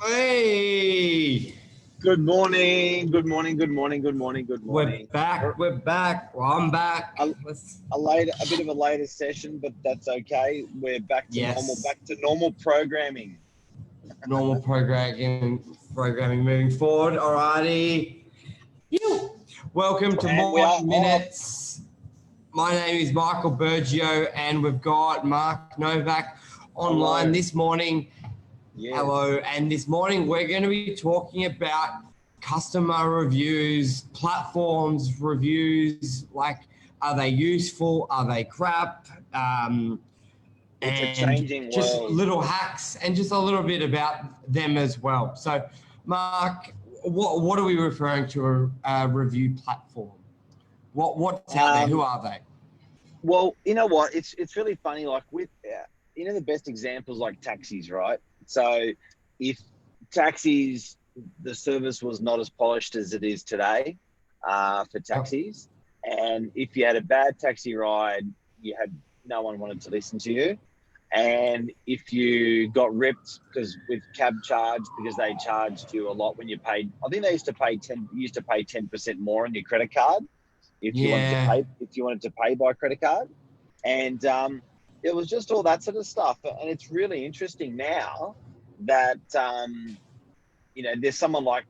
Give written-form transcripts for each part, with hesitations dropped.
Hey, Good morning. Good morning. Good morning. Good morning. Good we're morning. back. We're back. Well, I'm back. A, a bit of a later session, but that's okay. We're back to normal. Yes, Back to normal programming. normal programming moving forward. Alrighty. You. Welcome to And we More are off. Minutes. My name is Michael Bergio, and we've got Mark Novak online Hello. this morning. Yes. Hello, and this morning we're going to be talking about customer reviews, platforms reviews, like are they useful, are they crap, It's a and changing just world. little hacks and just a little bit about them as well. So, Mark, what are we referring to a review platform? What's out there? Who are they? Well, you know what? It's really funny. Like with the best examples like taxis, right? So if taxis, the service was not as polished as it is today for taxis, and if you had a bad taxi ride, you had no one wanted to listen to you. And if you got ripped because with cab charge because they charged you a lot when you paid, I think they used to pay 10% more on your credit card if you wanted to pay by credit card. And it was just all that sort of stuff. And it's really interesting now that there's someone like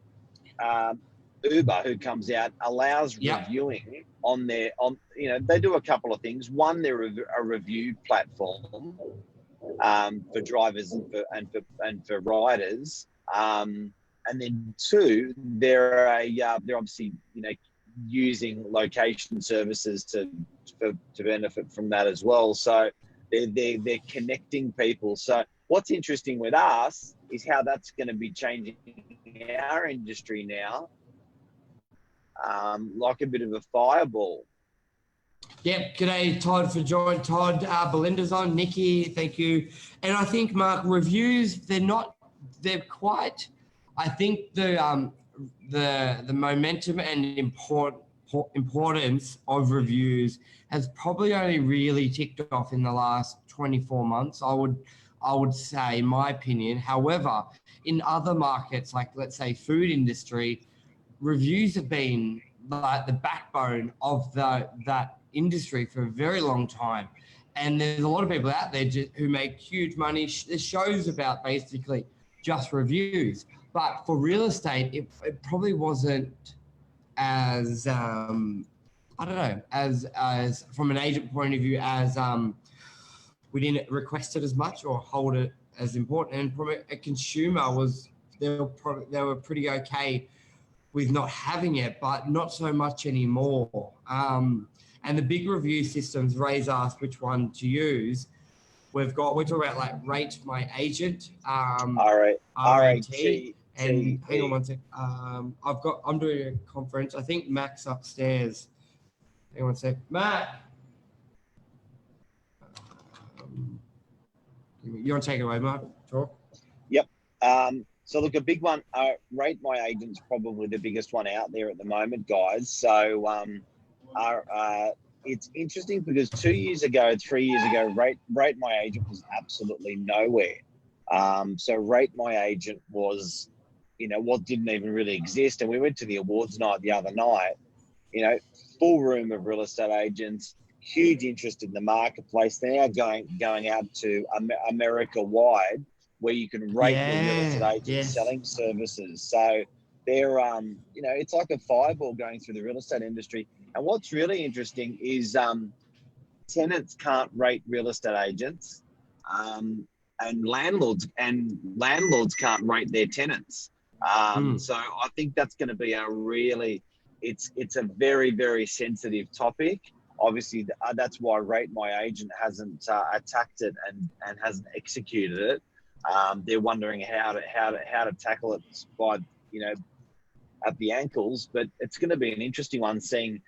Uber who comes out, allows reviewing on they do a couple of things. One, they're a review platform for drivers and for riders. And then two, they're obviously using location services to benefit from that as well. So they're connecting people. So what's interesting with us is how that's going to be changing our industry now, like a bit of a fireball. Yep. G'day, Todd, for joining. Todd, Belinda's on. Nikki, thank you. And I think, Mark, reviews, they're quite, I think the momentum and importance of reviews has probably only really ticked off in the last 24 months, I would say, in my opinion. However, in other markets, like let's say food industry, reviews have been like the backbone of that industry for a very long time. And there's a lot of people out there who make huge money. There's shows about basically just reviews. But for real estate, it probably wasn't as, I don't know, as from an agent point of view, as we didn't request it as much or hold it as important. And from a consumer they were pretty okay with not having it, but not so much anymore. And the big review systems, Ray's asked which one to use. We're talking about like Rate My Agent, RAT, and hang on one sec. I'm doing a conference. I think Mac's upstairs. Hang on one sec. Mac! You want to take it away, Mark? Talk. Yep. So look, a big one, Rate My Agent's probably the biggest one out there at the moment, guys. So it's interesting because 3 years ago, Rate My Agent was absolutely nowhere. So Rate My Agent was, what didn't even really exist. And we went to the awards night the other night, full room of real estate agents, huge interest in the marketplace. They're now going out to America wide, where you can rate your real estate agents selling services. So they're, it's like a fireball going through the real estate industry. And what's really interesting is tenants can't rate real estate agents, and landlords can't rate their tenants. So I think that's going to be it's a very, very sensitive topic. Obviously, that's why Rate My Agent hasn't attacked it and hasn't executed it. They're wondering how to tackle it by at the ankles, but it's going to be an interesting one seeing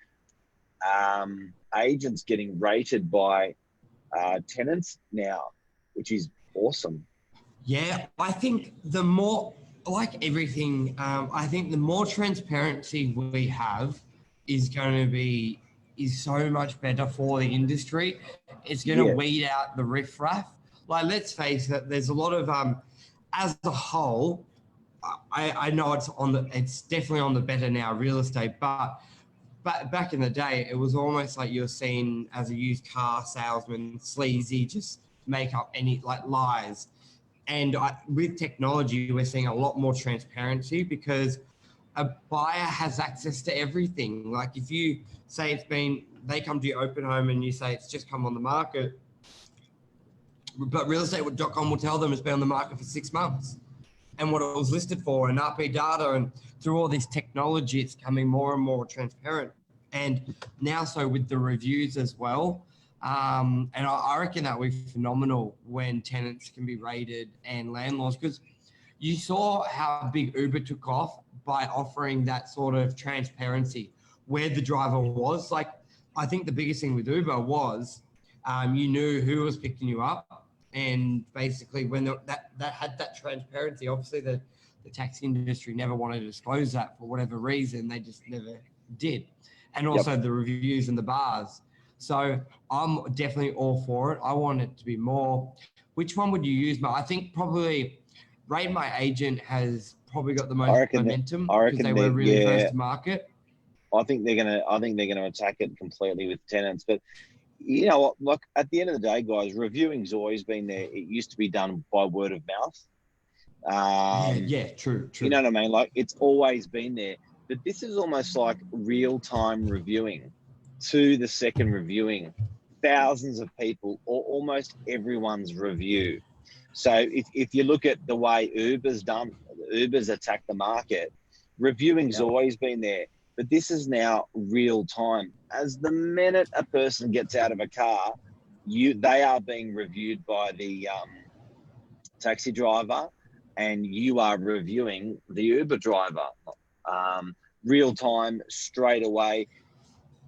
agents getting rated by tenants now, which is awesome. Yeah, I think the more, like everything, I think the more transparency we have is so much better for the industry. It's going to weed out the riffraff. Like, let's face it, there's a lot of, as a whole, I know it's definitely on the better now, real estate, but back in the day, it was almost like you were seen as a used car salesman, sleazy, just make up any like lies. And with technology, we're seeing a lot more transparency because a buyer has access to everything. Like if you say they come to your open home and you say it's just come on the market, but realestate.com will tell them it's been on the market for 6 months and what it was listed for, and RP data, and through all this technology, it's becoming more and more transparent. And now, so with the reviews as well, and I reckon that would be phenomenal when tenants can be rated and landlords, because you saw how big Uber took off by offering that sort of transparency where the driver was. Like, I think the biggest thing with Uber was you knew who was picking you up. And basically, when that had that transparency, obviously the taxi industry never wanted to disclose that for whatever reason. They just never did. And also the reviews and the bars. So I'm definitely all for it. I want it to be more. Which one would you use? I think probably Rate My Agent has probably got the most momentum because they were really first to market. I think they're gonna attack it completely with tenants, but you know what? Look, at the end of the day, guys, reviewing's always been there. It used to be done by word of mouth. True. You know what I mean? Like, it's always been there. But this is almost like real-time reviewing to the second reviewing. Thousands of people, or almost everyone's review. So if you look at the way Uber's attacked the market, reviewing's always been there. But this is now real time. As the minute a person gets out of a car, they are being reviewed by the taxi driver, and you are reviewing the Uber driver. Real time, straight away.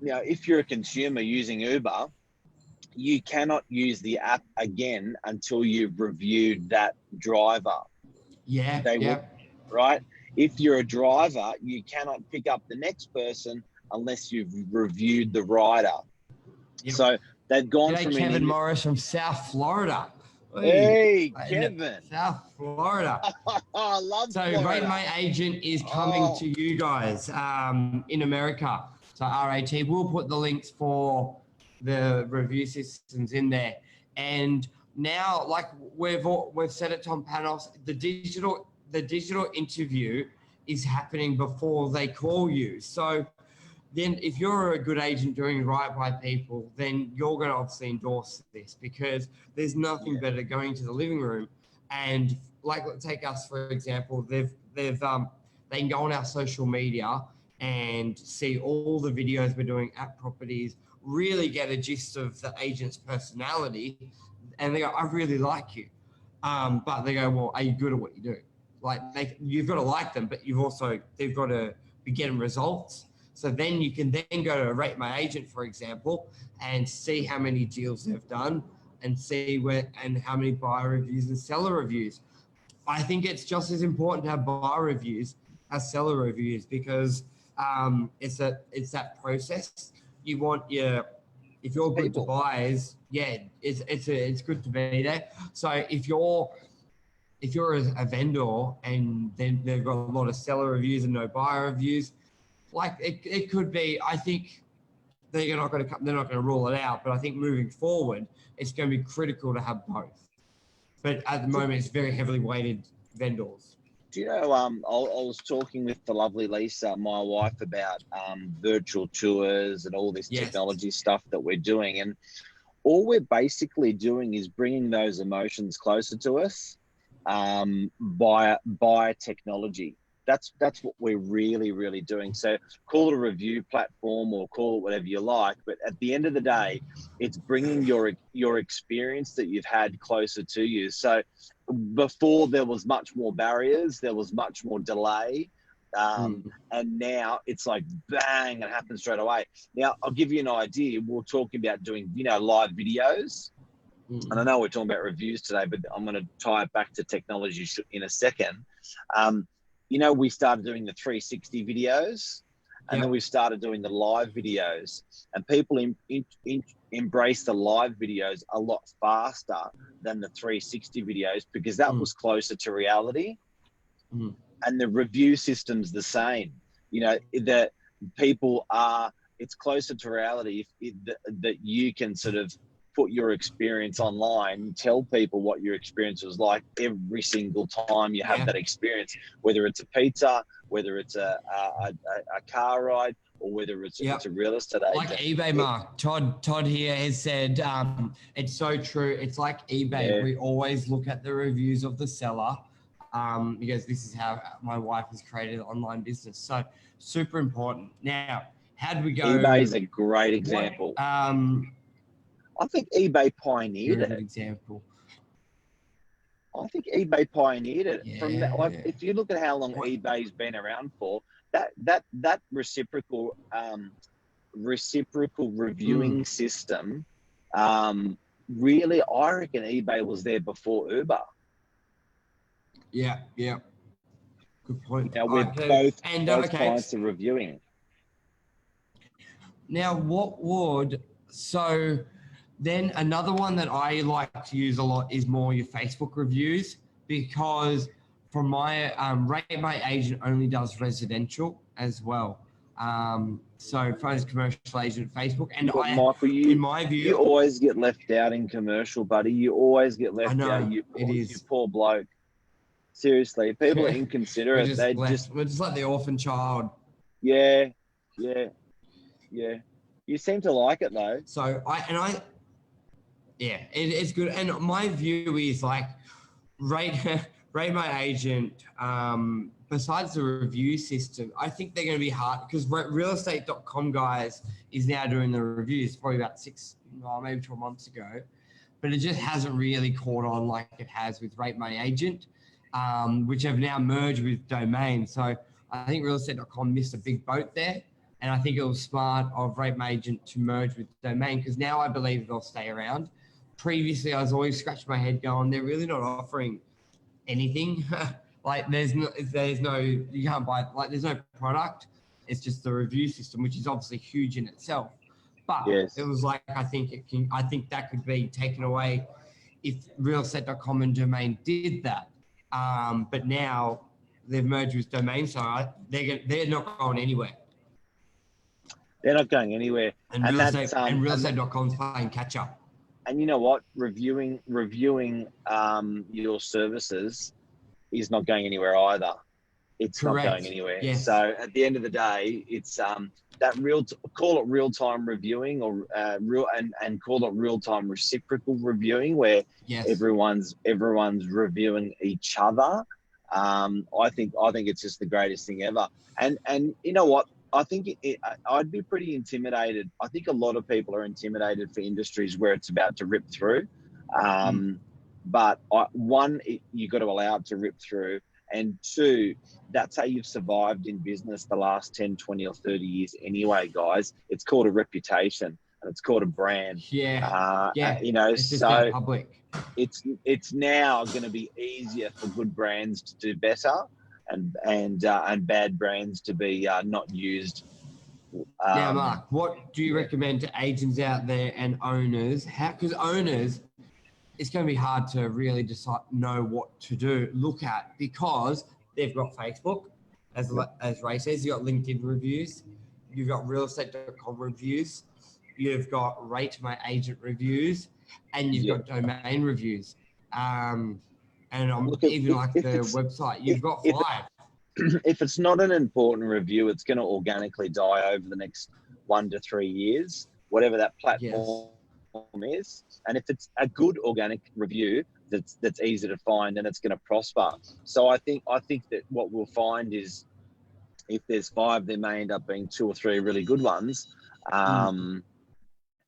You know, if you're a consumer using Uber, you cannot use the app again until you've reviewed that driver. Right? If you're a driver, you cannot pick up the next person unless you've reviewed the rider. So they've gone from Kevin Morris from South Florida. Hey, Kevin. South Florida. I love Florida. Rate My Agent is coming to you guys in America. So RAT, we'll put the links for the review systems in there. And now, like we've said it, Tom Panos, the digital interview is happening before they call you. So then if you're a good agent doing right by people, then you're going to obviously endorse this, because there's nothing better going to the living room. And like, take us, for example, they can go on our social media and see all the videos we're doing at properties, really get a gist of the agent's personality. And they go, I really like you. But they go, well, are you good at what you do? Like, you've got to like them, but they've got to be getting results. So then you can then go to Rate My Agent, for example, and see how many deals they've done and see and how many buyer reviews and seller reviews. I think it's just as important to have buyer reviews as seller reviews, because it's that process. You want if you're good to buyers, it's good to be there. So if you're a vendor and then they've got a lot of seller reviews and no buyer reviews, like it could be, I think they're not going to rule it out, but I think moving forward, it's going to be critical to have both. But at the moment, it's very heavily weighted vendors. Do you know, I was talking with the lovely Lisa, my wife, about virtual tours and all this technology stuff that we're doing. And all we're basically doing is bringing those emotions closer to us by technology. That's what we're really, really doing. So call it a review platform or call it whatever you like. But at the end of the day, it's bringing your experience that you've had closer to you. So before there was much more barriers, there was much more delay. And now it's like, bang, it happens straight away. Now, I'll give you an idea. We're talking about doing, live videos. And I know we're talking about reviews today, but I'm going to tie it back to technology in a second. We started doing the 360 videos, and then we started doing the live videos, and people embrace the live videos a lot faster than the 360 videos because that was closer to reality. and the review system's the same. You know, that people are, it's closer to reality that you can sort of put your experience online, tell people what your experience was like every single time you have that experience, whether it's a pizza, whether it's a car ride, or whether it's a real estate agent. Like eBay, Mark. Todd here has said, it's so true. It's like eBay. Yeah. We always look at the reviews of the seller, because this is how my wife has created an online business. So super important. Now, how do we go? eBay is a great example. I think eBay pioneered it. Example. I think eBay pioneered it. Yeah. From that, like, if you look at how long eBay's been around for, that reciprocal reviewing system, really, I reckon eBay was there before Uber. Yeah. Good point. Now we're both clients are reviewing. Now, then another one that I like to use a lot is more your Facebook reviews, because from my Rate My Agent only does residential as well. So phone's commercial agent Facebook, and Michael, in my view, you always get left out in commercial, buddy. You always get left out. You poor bloke. Seriously, people are inconsiderate. We're just like the orphan child. Yeah. You seem to like it though. So it's good. And my view is like rate my agent. Besides the review system, I think they're going to be hard, because realestate.com guys is now doing the reviews, probably about maybe 12 months ago, but it just hasn't really caught on like it has with Rate My Agent, which have now merged with Domain. So I think realestate.com missed a big boat there. And I think it was smart of Rate My Agent to merge with Domain, because now I believe they'll stay around. Previously, I was always scratching my head going, they're really not offering anything. Like there's no, you can't buy, like there's no product. It's just the review system, which is obviously huge in itself. But it was like, I think that could be taken away if realestate.com and Domain did that. But now they've merged with Domain, so they're not going anywhere. They're not going anywhere. And realestate.com's playing catch up. And you know what? Reviewing your services is not going anywhere either. It's Correct. Not going anywhere. Yes. So at the end of the day, it's call it real-time reviewing, or and call it real-time reciprocal reviewing, where everyone's reviewing each other. I think it's just the greatest thing ever. And you know what? I think I'd be pretty intimidated. I think a lot of people are intimidated for industries where it's about to rip through. But one, you've got to allow it to rip through. And two, that's how you've survived in business the last 10, 20 or 30 years anyway, guys. It's called a reputation, and it's called a brand. Yeah. You know, it's just so public. It's now going to be easier for good brands to do better, and bad brands to be not used. Now, Mark, what do you recommend to agents out there and owners? Because owners, it's going to be hard to really know what to look at, because they've got Facebook, as Ray says, you've got LinkedIn reviews, you've got realestate.com reviews, you've got Rate My Agent reviews, and you've got Domain reviews. And even like the website, you've got 5. If it's not an important review, it's going to organically die over the next 1 to 3 years, whatever that platform is. And if it's a good organic review that's easy to find, then it's going to prosper. So I think that what we'll find is, if there's 5, there may end up being 2 or 3 really good ones.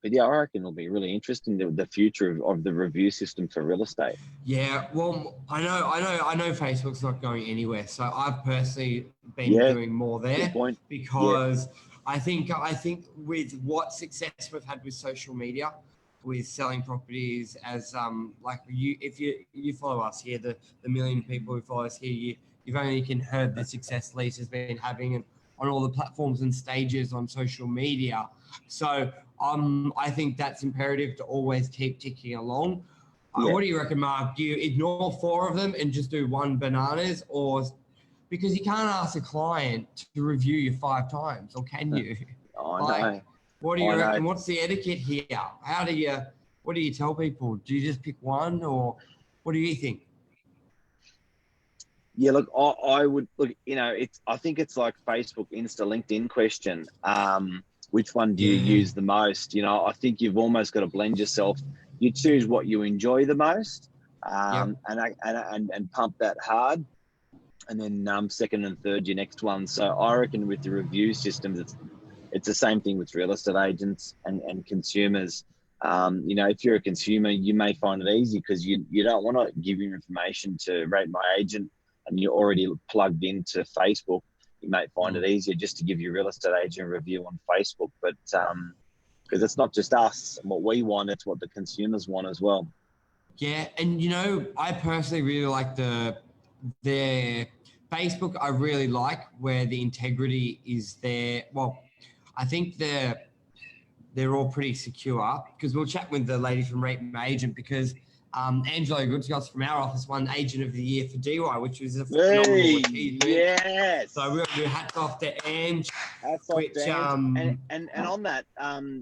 But yeah, I reckon it'll be really interesting, the future of the review system for real estate. Yeah, well, I know Facebook's not going anywhere. So I've personally been doing more there, because I think with what success we've had with social media, with selling properties, as like if you follow us here, the million people who follow us here, you've only heard the success Lisa's been having, and on all the platforms and stages on social media. So I think that's imperative to always keep ticking along. What do you reckon, Mark? Do you ignore 4 of them and just do 1 bananas, or because you can't ask a client to review you 5 times, or can you? I know. What do you I know. reckon? What's the etiquette here? What do you tell people? Do you just pick one, or what do you think? Yeah, look, I would look. I think it's like Facebook, Insta, LinkedIn question. Which one do you use the most? I think you've almost got to blend yourself. You choose what you enjoy the most, and pump that hard, and then second and third your next one. So I reckon with the review systems, it's the same thing with real estate agents and consumers. If you're a consumer, you may find it easy because you don't want to give your information to Rate My Agent and you're already plugged into Facebook. You may find it easier just to give your real estate agent a review on Facebook. But because it's not just us and what we want, it's what the consumers want as well. Yeah, and I personally really like their Facebook. I really like where the integrity is there. Well, I think they're all pretty secure, because we'll chat with the lady from Rate My Agent, because ANGELO GOUTZIOS from our office won Agent of the Year for DY, which was a phenomenal achievement. Yes. So we're hats off to Ange. Hats off to Ange. And on that,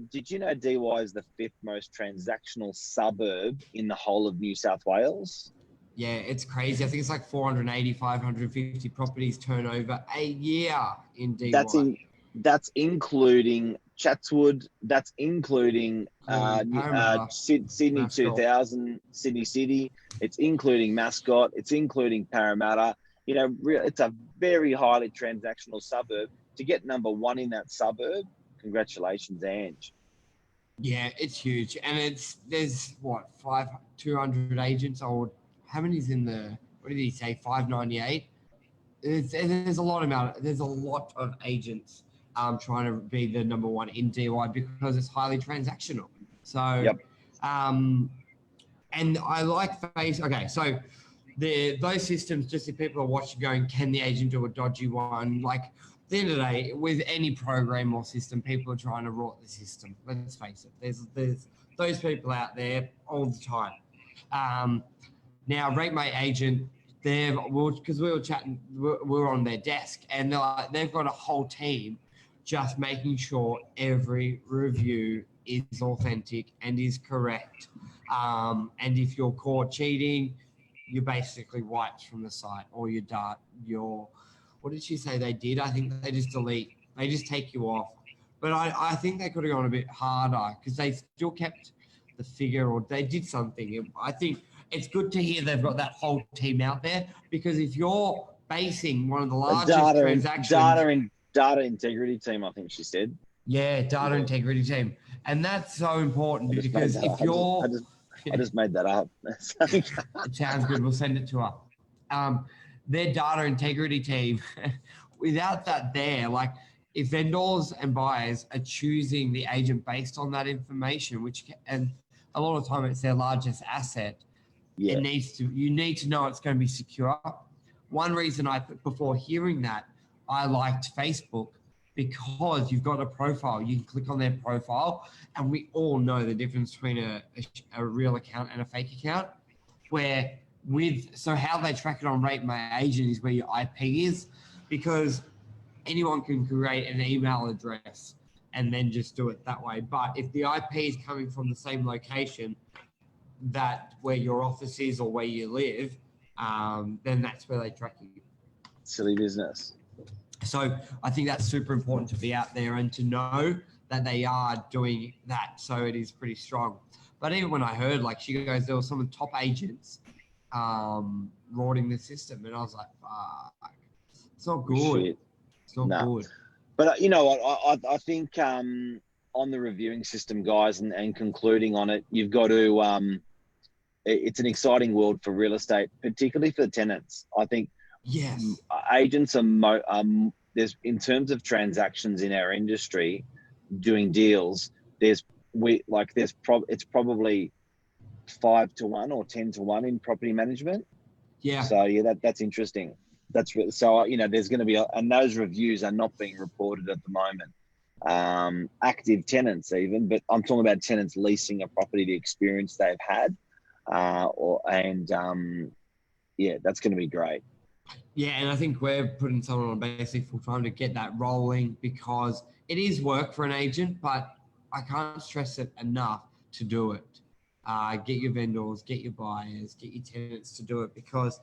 did you know DY is the 5th most transactional suburb in the whole of New South Wales? Yeah, it's crazy. I think it's like 480, 550 properties turnover a year in DY. That's including Chatswood. That's including Sydney Mascot. 2000, Sydney City. It's including Mascot. It's including Parramatta. It's a very highly transactional suburb. To get number 1 in that suburb, congratulations, Ange. Yeah, it's huge. And there's 200 agents, or how many's in what did he say, 598? There's a lot of agents trying to be the number 1 in DY because it's highly transactional. So, yep. And I like Okay, so those systems, just if people are watching going, can the agent do a dodgy one? Like, at the end of the day, with any program or system, people are trying to rot the system. Let's face it. There's those people out there all the time. Now, Rate My Agent, because we were chatting, we were on their desk, and they've got a whole team just making sure every review is authentic and is correct. And if you're caught cheating, you're basically wiped from the site, or what did she say they did? I think they just delete. They just take you off. But I think they could have gone a bit harder, because they still kept the figure, or they did something. I think it's good to hear they've got that whole team out there, because if you're basing one of the largest transactions... Data integrity team, I think she said. Yeah, data integrity team. And that's so important, because if you're... I just made that up. It sounds good. We'll send it to her. Their data integrity team, without that there, like, if vendors and buyers are choosing the agent based on that information, and a lot of time it's their largest asset, you need to know it's going to be secure. One reason before hearing that, I liked Facebook, because you've got a profile. You can click on their profile, and we all know the difference between a real account and a fake account. So how they track it on Rate My Agent is where your IP is, because anyone can create an email address and then just do it that way. But if the IP is coming from the same location that where your office is or where you live, then that's where they track you. Silly business. So I think that's super important to be out there and to know that they are doing that. So it is pretty strong. But even when I heard, like, she goes, there were some of the top agents rorting the system, and I was like, fuck, it's not good. Shit. It's not good. But you know what? I think on the reviewing system, guys, and concluding on it, you've got to. It's an exciting world for real estate, particularly for the tenants. I think. Yes. Agents are there's, in terms of transactions in our industry, doing deals. It's probably 5 to 1 or 10 to 1 in property management. Yeah. So that's interesting. That's really, so there's going to be and those reviews are not being reported at the moment. Active tenants even, but I'm talking about tenants leasing a property, the experience they've had, that's going to be great. Yeah, and I think we're putting someone on basically full time to get that rolling because it is work for an agent, but I can't stress it enough to do it. Get your vendors, get your buyers, get your tenants to do it because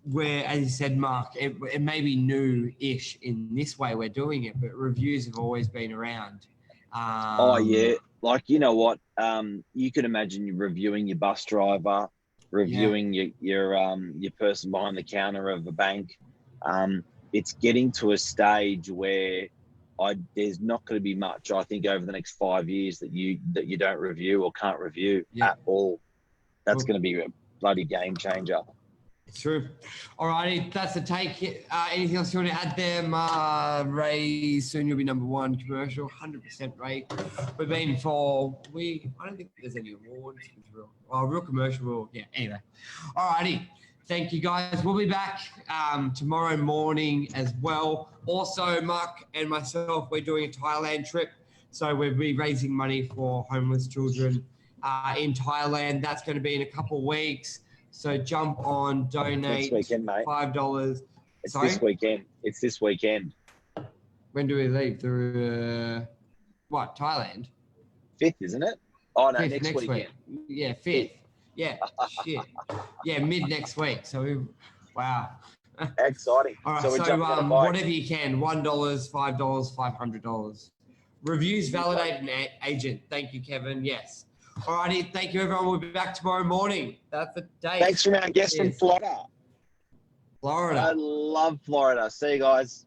we're, as you said, Mark, it may be new-ish in this way we're doing it, but reviews have always been around. Oh yeah, like you know what? You can imagine you reviewing your bus driver, reviewing your person behind the counter of a bank. It's getting to a stage where there's not going to be much. I think over the next 5 years that you don't review or can't review at all. That's going to be a bloody game changer. It's true. All righty, that's the take. Anything else you want to add there, Ray? Soon you'll be number one commercial, 100% Ray. We've been I don't think there's any awards. Real commercial. Yeah, anyway. All righty. Thank you, guys. We'll be back tomorrow morning as well. Also, Mark and myself, we're doing a Thailand trip. So we'll be raising money for homeless children in Thailand. That's going to be in a couple of weeks. So jump on, donate. This weekend, mate. $5. This weekend. It's this weekend. When do we leave? What, Thailand? 5th, isn't it? Oh, no, 5th, next weekend. Yeah, 5th. Yeah, shit. Yeah, mid next week. So, wow. Exciting. All right, so whatever you can, $1, $5, $500. Reviews validate an agent. Thank you, Kevin. Yes. All righty. Thank you, everyone. We'll be back tomorrow morning. That's the date. Thanks from our guest from Florida. Florida. I love Florida. See you guys.